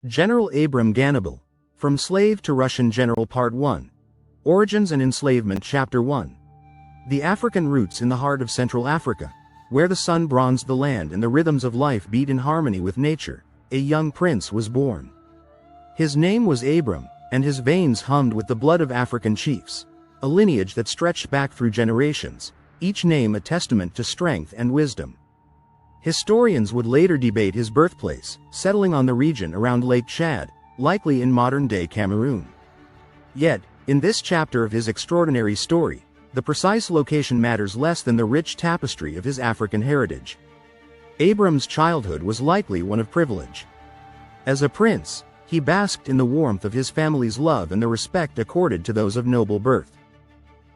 General Abram Gannibal. From Slave to Russian General Part 1. Origins and Enslavement Chapter 1. The African roots in the heart of Central Africa, where the sun bronzed the land and the rhythms of life beat in harmony with nature, a young prince was born. His name was Abram, and his veins hummed with the blood of African chiefs, a lineage that stretched back through generations, each name a testament to strength and wisdom. Historians would later debate his birthplace, settling on the region around Lake Chad, likely in modern-day Cameroon. Yet, in this chapter of his extraordinary story, the precise location matters less than the rich tapestry of his African heritage. Abram's childhood was likely one of privilege. As a prince, he basked in the warmth of his family's love and the respect accorded to those of noble birth.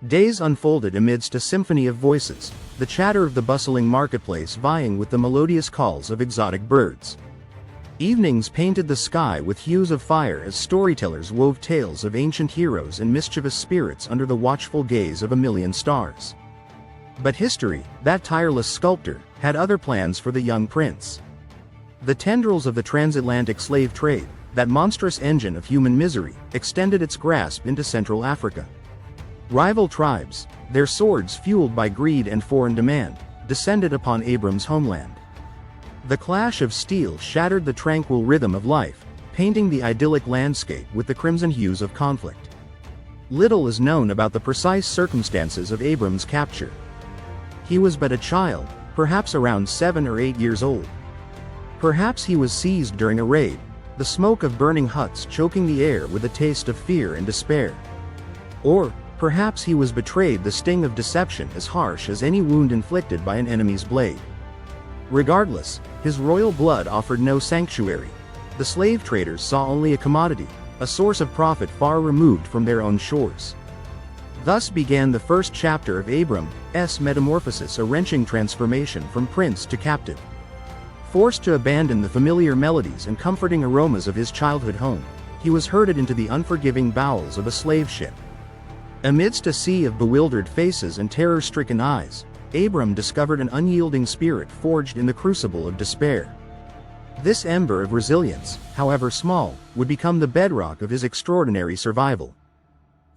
Days unfolded amidst a symphony of voices, the chatter of the bustling marketplace vying with the melodious calls of exotic birds. Evenings painted the sky with hues of fire as storytellers wove tales of ancient heroes and mischievous spirits under the watchful gaze of a million stars. But history, that tireless sculptor, had other plans for the young prince. The tendrils of the transatlantic slave trade, that monstrous engine of human misery, extended its grasp into Central Africa. Rival tribes, their swords fueled by greed and foreign demand, descended upon Abram's homeland. The clash of steel shattered the tranquil rhythm of life, painting the idyllic landscape with the crimson hues of conflict. Little is known about the precise circumstances of Abram's capture. He was but a child, perhaps around 7 or 8 years old. Perhaps he was seized during a raid, the smoke of burning huts choking the air with a taste of fear and despair. Or, perhaps he was betrayed, the sting of deception as harsh as any wound inflicted by an enemy's blade. Regardless, his royal blood offered no sanctuary. The slave traders saw only a commodity, a source of profit far removed from their own shores. Thus began the first chapter of Abram's metamorphosis, a wrenching transformation from prince to captive. Forced to abandon the familiar melodies and comforting aromas of his childhood home, he was herded into the unforgiving bowels of a slave ship. Amidst a sea of bewildered faces and terror-stricken eyes, Abram discovered an unyielding spirit forged in the crucible of despair. This ember of resilience, however small, would become the bedrock of his extraordinary survival.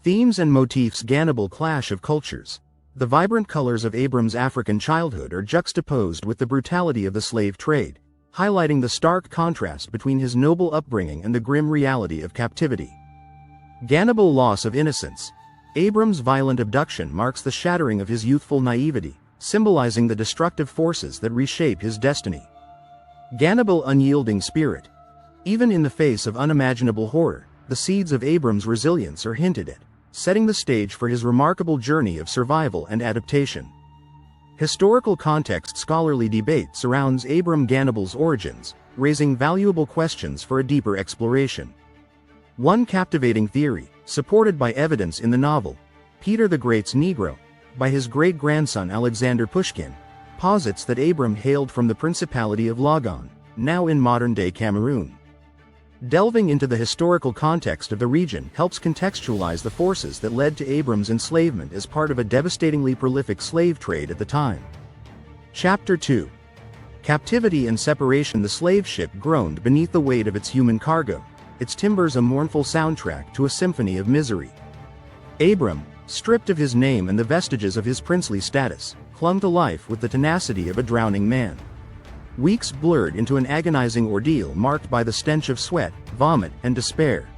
Themes and motifs: Gannibal clash of cultures. The vibrant colors of Abram's African childhood are juxtaposed with the brutality of the slave trade, highlighting the stark contrast between his noble upbringing and the grim reality of captivity. Gannibal loss of innocence. Abram's violent abduction marks the shattering of his youthful naivety, symbolizing the destructive forces that reshape his destiny. Gannibal unyielding spirit. Even in the face of unimaginable horror, the seeds of Abram's resilience are hinted at, setting the stage for his remarkable journey of survival and adaptation. Historical context. Scholarly debate surrounds Abram Gannibal's origins, raising valuable questions for a deeper exploration. One captivating theory, supported by evidence in the novel, Peter the Great's Negro, by his great-grandson Alexander Pushkin, posits that Abram hailed from the Principality of Logon, now in modern-day Cameroon. Delving into the historical context of the region helps contextualize the forces that led to Abram's enslavement as part of a devastatingly prolific slave trade at the time. Chapter 2. Captivity and separation. The slave ship groaned beneath the weight of its human cargo, its timbers a mournful soundtrack to a symphony of misery. Abram, stripped of his name and the vestiges of his princely status, clung to life with the tenacity of a drowning man. Weeks blurred into an agonizing ordeal marked by the stench of sweat, vomit, and despair.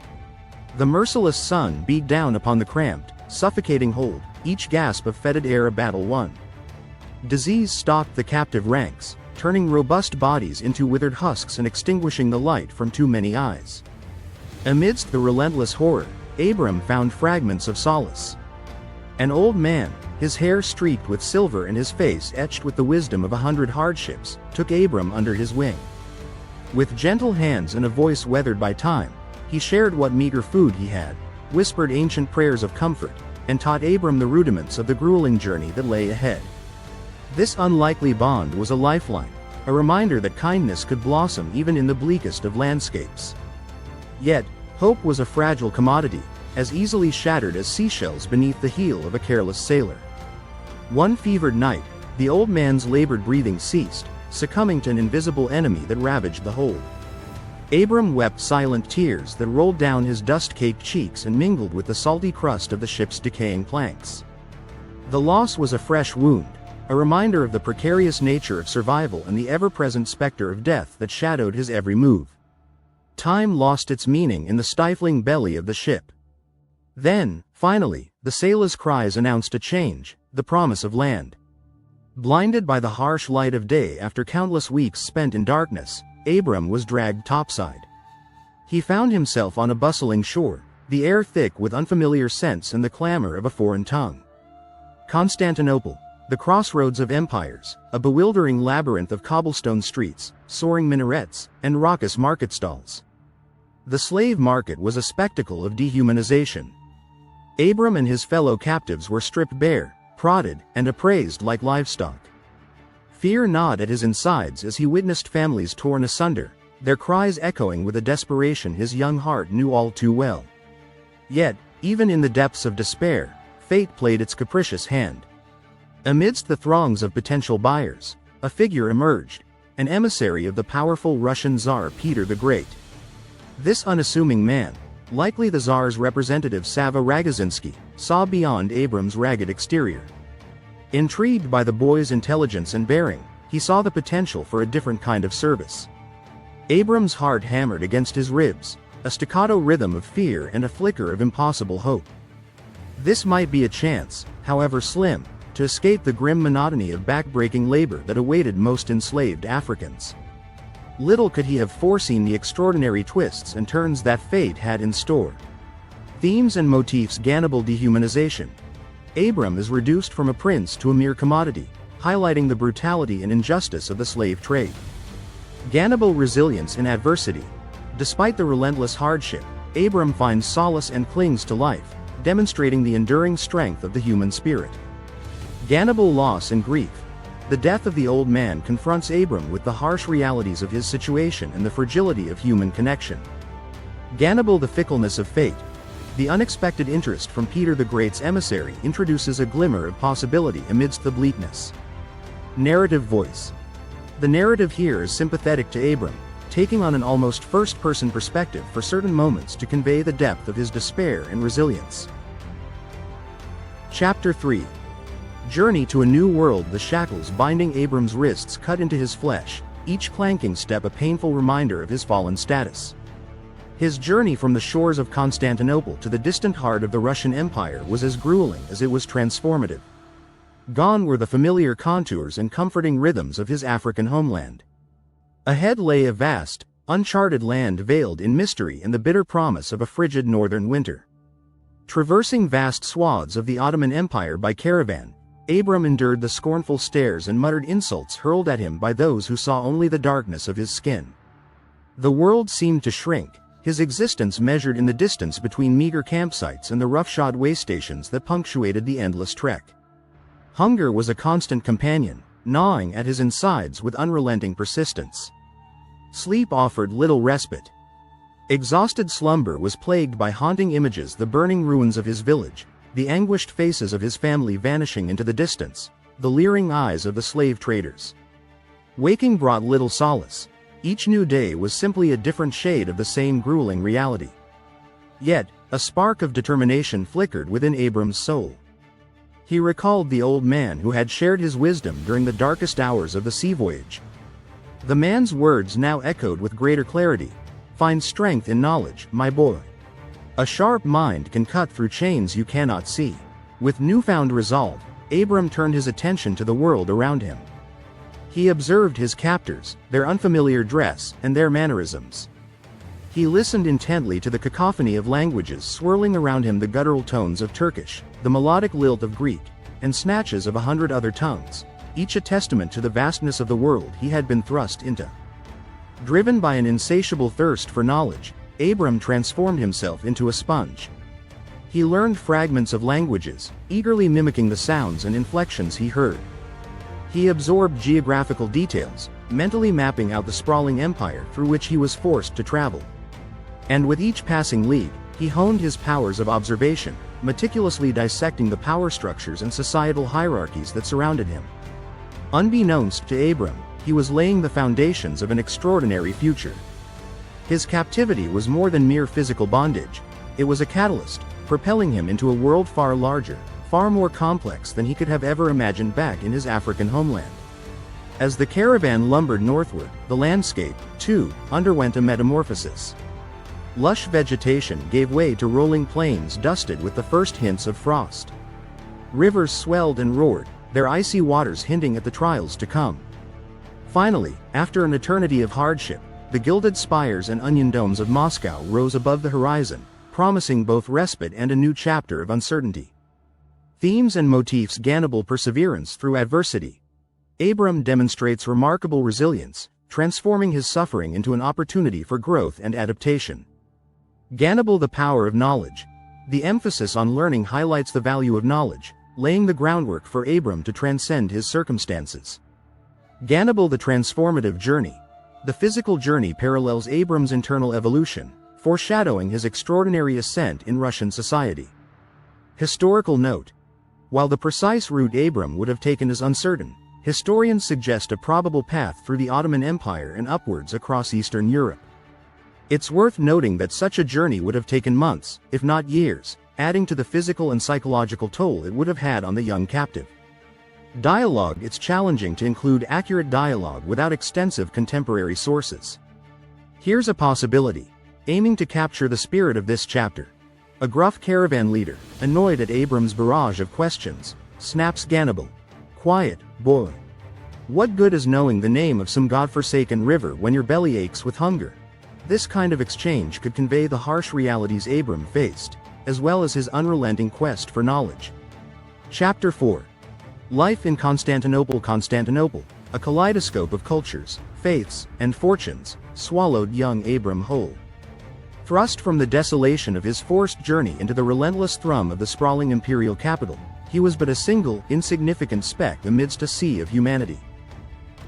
The merciless sun beat down upon the cramped, suffocating hold, each gasp of fetid air a battle won. Disease stalked the captive ranks, turning robust bodies into withered husks and extinguishing the light from too many eyes. Amidst the relentless horror, Abram found fragments of solace. An old man, his hair streaked with silver and his face etched with the wisdom of 100 hardships, took Abram under his wing. With gentle hands and a voice weathered by time, he shared what meager food he had, whispered ancient prayers of comfort, and taught Abram the rudiments of the grueling journey that lay ahead. This unlikely bond was a lifeline, a reminder that kindness could blossom even in the bleakest of landscapes. Yet, hope was a fragile commodity, as easily shattered as seashells beneath the heel of a careless sailor. One fevered night, the old man's labored breathing ceased, succumbing to an invisible enemy that ravaged the hold. Abram wept silent tears that rolled down his dust-caked cheeks and mingled with the salty crust of the ship's decaying planks. The loss was a fresh wound, a reminder of the precarious nature of survival and the ever-present specter of death that shadowed his every move. Time lost its meaning in the stifling belly of the ship. Then, finally, the sailors' cries announced a change, the promise of land. Blinded by the harsh light of day after countless weeks spent in darkness, Abram was dragged topside. He found himself on a bustling shore, the air thick with unfamiliar scents and the clamor of a foreign tongue. Constantinople, the crossroads of empires, a bewildering labyrinth of cobblestone streets, soaring minarets, and raucous market stalls. The slave market was a spectacle of dehumanization. Abram and his fellow captives were stripped bare, prodded, and appraised like livestock. Fear gnawed at his insides as he witnessed families torn asunder, their cries echoing with a desperation his young heart knew all too well. Yet, even in the depths of despair, fate played its capricious hand. Amidst the throngs of potential buyers, a figure emerged, an emissary of the powerful Russian Tsar Peter the Great. This unassuming man, likely the Tsar's representative Sava Ragozinsky, saw beyond Abram's ragged exterior. Intrigued by the boy's intelligence and bearing, he saw the potential for a different kind of service. Abram's heart hammered against his ribs, a staccato rhythm of fear and a flicker of impossible hope. This might be a chance, however slim, to escape the grim monotony of back-breaking labor that awaited most enslaved Africans. Little could he have foreseen the extraordinary twists and turns that fate had in store. Themes and motifs: Gannibal dehumanization. Abram is reduced from a prince to a mere commodity, highlighting the brutality and injustice of the slave trade. Gannibal resilience in adversity. Despite the relentless hardship, Abram finds solace and clings to life, demonstrating the enduring strength of the human spirit. Gannibal loss and grief. The death of the old man confronts Abram with the harsh realities of his situation and the fragility of human connection. Gannibal, the fickleness of fate. The unexpected interest from Peter the Great's emissary introduces a glimmer of possibility amidst the bleakness. Narrative voice. The narrative here is sympathetic to Abram, taking on an almost first-person perspective for certain moments to convey the depth of his despair and resilience. Chapter 3. Journey to a new world. The shackles binding Abram's wrists cut into his flesh, each clanking step a painful reminder of his fallen status. His journey from the shores of Constantinople to the distant heart of the Russian Empire was as grueling as it was transformative. Gone were the familiar contours and comforting rhythms of his African homeland. Ahead lay a vast, uncharted land veiled in mystery and the bitter promise of a frigid northern winter. Traversing vast swaths of the Ottoman Empire by caravan, Abram endured the scornful stares and muttered insults hurled at him by those who saw only the darkness of his skin. The world seemed to shrink, his existence measured in the distance between meager campsites and the roughshod way stations that punctuated the endless trek. Hunger was a constant companion, gnawing at his insides with unrelenting persistence. Sleep offered little respite. Exhausted slumber was plagued by haunting images: the burning ruins of his village, the anguished faces of his family vanishing into the distance, the leering eyes of the slave traders. Waking brought little solace. Each new day was simply a different shade of the same grueling reality. Yet, a spark of determination flickered within Abram's soul. He recalled the old man who had shared his wisdom during the darkest hours of the sea voyage. The man's words now echoed with greater clarity: "Find strength in knowledge, my boy. A sharp mind can cut through chains you cannot see." With newfound resolve, Abram turned his attention to the world around him. He observed his captors, their unfamiliar dress, and their mannerisms. He listened intently to the cacophony of languages swirling around him: the guttural tones of Turkish, the melodic lilt of Greek, and snatches of 100 other tongues, each a testament to the vastness of the world he had been thrust into. Driven by an insatiable thirst for knowledge, Abram transformed himself into a sponge. He learned fragments of languages, eagerly mimicking the sounds and inflections he heard. He absorbed geographical details, mentally mapping out the sprawling empire through which he was forced to travel. And with each passing league, he honed his powers of observation, meticulously dissecting the power structures and societal hierarchies that surrounded him. Unbeknownst to Abram, he was laying the foundations of an extraordinary future. His captivity was more than mere physical bondage. It was a catalyst, propelling him into a world far larger, far more complex than he could have ever imagined back in his African homeland. As the caravan lumbered northward, the landscape, too, underwent a metamorphosis. Lush vegetation gave way to rolling plains dusted with the first hints of frost. Rivers swelled and roared, their icy waters hinting at the trials to come. Finally, after an eternity of hardship, the gilded spires and onion domes of Moscow rose above the horizon, promising both respite and a new chapter of uncertainty. Themes and motifs: Gannibal perseverance through adversity. Abram demonstrates remarkable resilience, transforming his suffering into an opportunity for growth and adaptation. Gannibal the power of knowledge. The emphasis on learning highlights the value of knowledge, laying the groundwork for Abram to transcend his circumstances. Gannibal the transformative journey. The physical journey parallels Abram's internal evolution, foreshadowing his extraordinary ascent in Russian society. Historical note. While the precise route Abram would have taken is uncertain, historians suggest a probable path through the Ottoman Empire and upwards across Eastern Europe. It's worth noting that such a journey would have taken months, if not years, adding to the physical and psychological toll it would have had on the young captive. Dialogue. It's challenging to include accurate dialogue without extensive contemporary sources. Here's a possibility. Aiming to capture the spirit of this chapter. A gruff caravan leader, annoyed at Abram's barrage of questions, snaps Gannibal. Quiet, boy. What good is knowing the name of some godforsaken river when your belly aches with hunger? This kind of exchange could convey the harsh realities Abram faced, as well as his unrelenting quest for knowledge. Chapter 4. Life in Constantinople. Constantinople, a kaleidoscope of cultures, faiths, and fortunes, swallowed young Abram whole. Thrust from the desolation of his forced journey into the relentless thrum of the sprawling imperial capital, he was but a single, insignificant speck amidst a sea of humanity.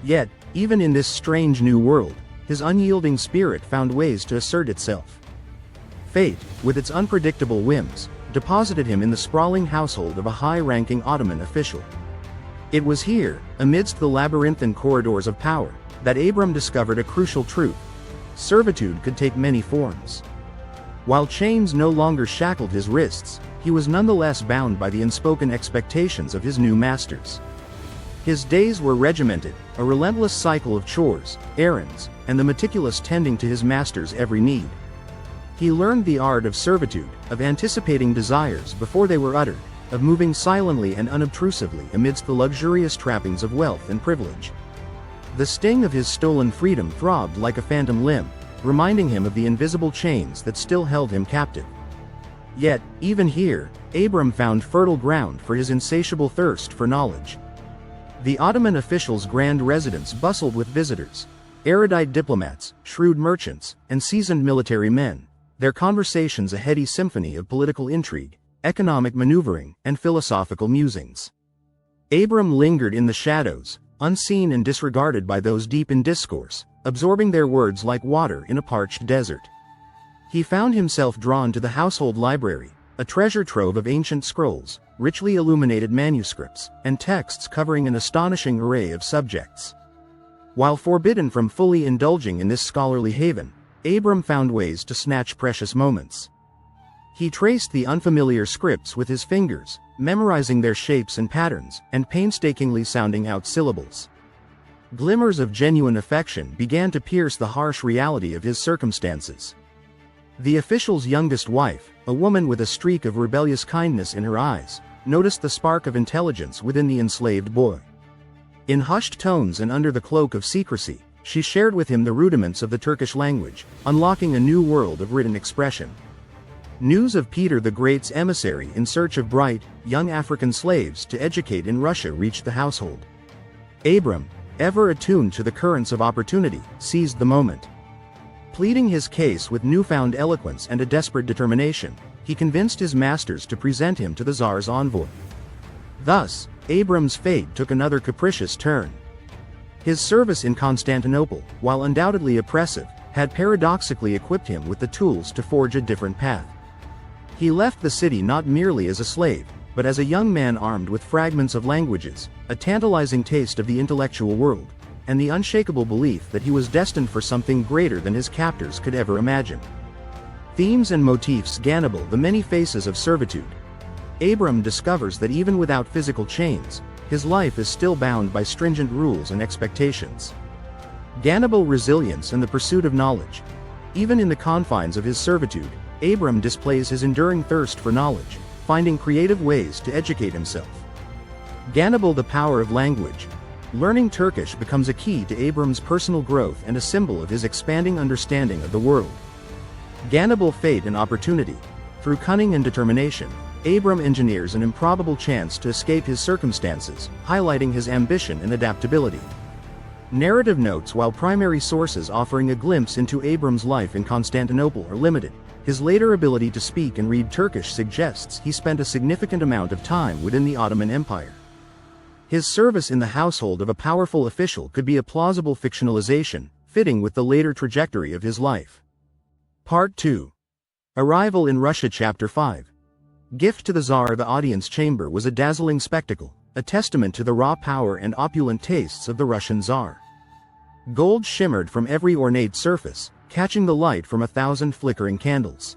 Yet, even in this strange new world, his unyielding spirit found ways to assert itself. Fate, with its unpredictable whims, deposited him in the sprawling household of a high-ranking Ottoman official. It was here, amidst the labyrinthine corridors of power, that Abram discovered a crucial truth. Servitude could take many forms. While chains no longer shackled his wrists, he was nonetheless bound by the unspoken expectations of his new masters. His days were regimented, a relentless cycle of chores, errands, and the meticulous tending to his master's every need. He learned the art of servitude, of anticipating desires before they were uttered, of moving silently and unobtrusively amidst the luxurious trappings of wealth and privilege. The sting of his stolen freedom throbbed like a phantom limb, reminding him of the invisible chains that still held him captive. Yet, even here, Abram found fertile ground for his insatiable thirst for knowledge. The Ottoman official's grand residence bustled with visitors, erudite diplomats, shrewd merchants, and seasoned military men, their conversations a heady symphony of political intrigue, economic maneuvering, and philosophical musings. Abram lingered in the shadows, unseen and disregarded by those deep in discourse, absorbing their words like water in a parched desert. He found himself drawn to the household library, a treasure trove of ancient scrolls, richly illuminated manuscripts, and texts covering an astonishing array of subjects. While forbidden from fully indulging in this scholarly haven, Abram found ways to snatch precious moments. He traced the unfamiliar scripts with his fingers, memorizing their shapes and patterns, and painstakingly sounding out syllables. Glimmers of genuine affection began to pierce the harsh reality of his circumstances. The official's youngest wife, a woman with a streak of rebellious kindness in her eyes, noticed the spark of intelligence within the enslaved boy. In hushed tones and under the cloak of secrecy, she shared with him the rudiments of the Turkish language, unlocking a new world of written expression. News of Peter the Great's emissary in search of bright, young African slaves to educate in Russia reached the household. Abram, ever attuned to the currents of opportunity, seized the moment. Pleading his case with newfound eloquence and a desperate determination, he convinced his masters to present him to the Tsar's envoy. Thus, Abram's fate took another capricious turn. His service in Constantinople, while undoubtedly oppressive, had paradoxically equipped him with the tools to forge a different path. He left the city not merely as a slave, but as a young man armed with fragments of languages, a tantalizing taste of the intellectual world, and the unshakable belief that he was destined for something greater than his captors could ever imagine. Themes and motifs: Gannibal, the many faces of servitude. Abram discovers that even without physical chains, his life is still bound by stringent rules and expectations. Gannibal, resilience and the pursuit of knowledge. Even in the confines of his servitude, Abram displays his enduring thirst for knowledge, finding creative ways to educate himself. Gannibal, the power of language. Learning Turkish becomes a key to Abram's personal growth and a symbol of his expanding understanding of the world. Gannibal, fate and opportunity. Through cunning and determination, Abram engineers an improbable chance to escape his circumstances, highlighting his ambition and adaptability. Narrative notes: while primary sources offering a glimpse into Abram's life in Constantinople are limited, his later ability to speak and read Turkish suggests he spent a significant amount of time within the Ottoman Empire. His service in the household of a powerful official could be a plausible fictionalization, fitting with the later trajectory of his life. Part 2. Arrival in Russia. Chapter 5. Gift to the Tsar. The audience chamber was a dazzling spectacle, a testament to the raw power and opulent tastes of the Russian Tsar. Gold shimmered from every ornate surface, catching the light from 1,000 flickering candles.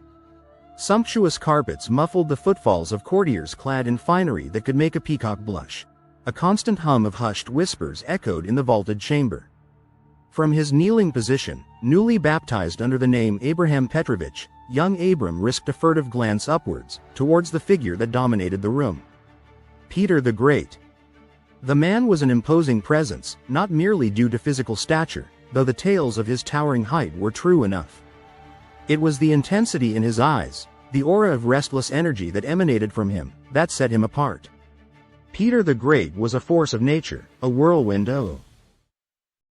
Sumptuous carpets muffled the footfalls of courtiers clad in finery that could make a peacock blush. A constant hum of hushed whispers echoed in the vaulted chamber. From his kneeling position, newly baptized under the name Abraham Petrovich, young Abram risked a furtive glance upwards, towards the figure that dominated the room. Peter the Great. The man was an imposing presence, not merely due to physical stature, though the tales of his towering height were true enough. It was the intensity in his eyes, the aura of restless energy that emanated from him, that set him apart. Peter the Great was a force of nature, a whirlwind.